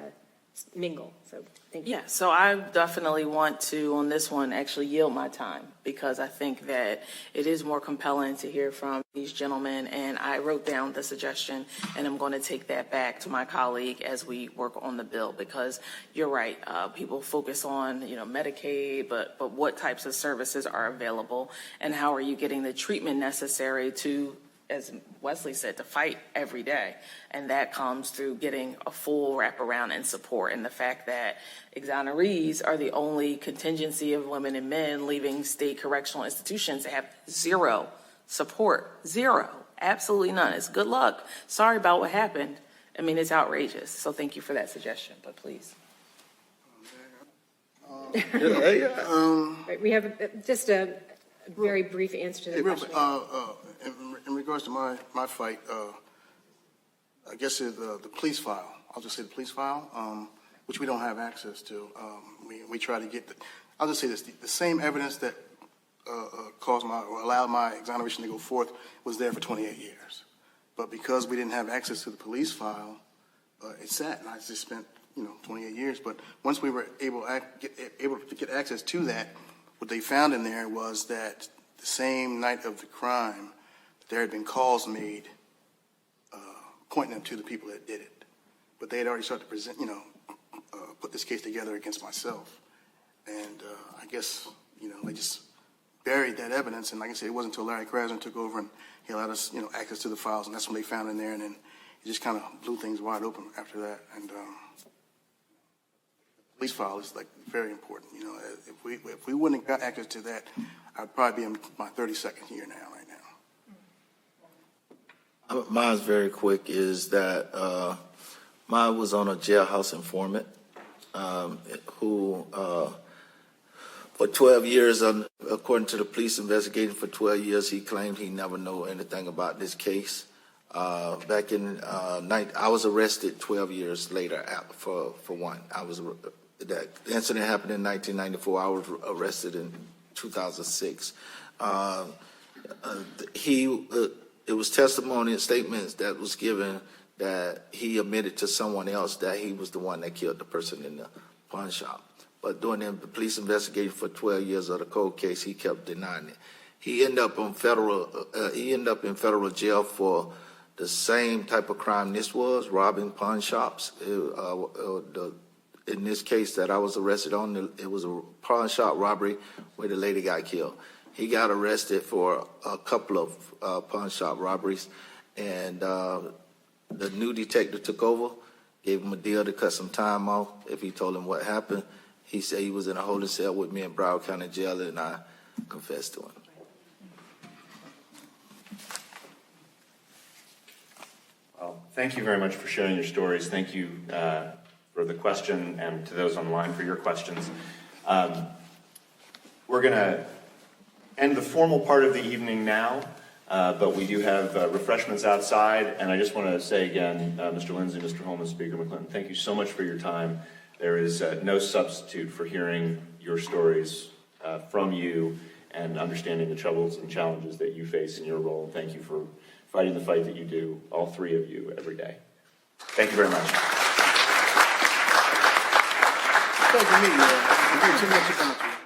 mingle. So thank you. Yeah, so I definitely want to, on this one, actually yield my time because I think that it is more compelling to hear from these gentlemen. And I wrote down the suggestion, and I'm going to take that back to my colleague as we work on the bill because you're right. People focus on, Medicaid, but what types of services are available and how are you getting the treatment necessary to, as Wesley said, to fight every day. And that comes through getting a full wraparound and support. And the fact that exonerees are the only contingency of women and men leaving state correctional institutions that have zero support. Zero. Absolutely none. It's good luck. Sorry about what happened. I mean, it's outrageous. So thank you for that suggestion, but please. Right, we have just a very brief answer to the question. In regards to my fight, I guess the police file. I'll just say the police file, which we don't have access to. We try to get I'll just say this: the same evidence that allowed my exoneration to go forth was there for 28 years, but because we didn't have access to the police file, it sat, and I just spent 28 years. But once we were able to get access to that, what they found in there was that the same night of the crime, there had been calls made pointing them to the people that did it. But they had already started to present, put this case together against myself. And I guess, they just buried that evidence. And like I said, it wasn't until Larry Krasner took over and he allowed us, access to the files. And that's when they found in there. And then it just kind of blew things wide open after that. And the police file is very important. If we wouldn't have got access to that, I'd probably be in my 32nd year now, right now. Mine's very quick, is that mine was on a jailhouse informant who, for 12 years, according to the police investigation, for 12 years, he claimed he never knew anything about this case. Back in, I was arrested 12 years later for one. That incident happened in 1994. I was arrested in 2006. It was testimony and statements that was given that he admitted to someone else that he was the one that killed the person in the pawn shop. But during the police investigation for 12 years of the cold case, he kept denying it. He ended up in federal jail for the same type of crime this was, robbing pawn shops. In this case that I was arrested on, it was a pawn shop robbery where the lady got killed. He got arrested for a couple of pawn shop robberies, and the new detective took over, gave him a deal to cut some time off. If he told him what happened, he said he was in a holding cell with me in Broward County Jail, and I confessed to him. Well, thank you very much for sharing your stories. Thank you for the question, and to those online for your questions. We're going to end the formal part of the evening now, but we do have refreshments outside, and I just want to say again, Mr. Lindsey, Mr. Hollman, Speaker McClinton, thank you so much for your time. There is no substitute for hearing your stories from you and understanding the troubles and challenges that you face in your role. And thank you for fighting the fight that you do, all three of you, every day. Thank you very much. Pleasure meeting you. I heard too much about you.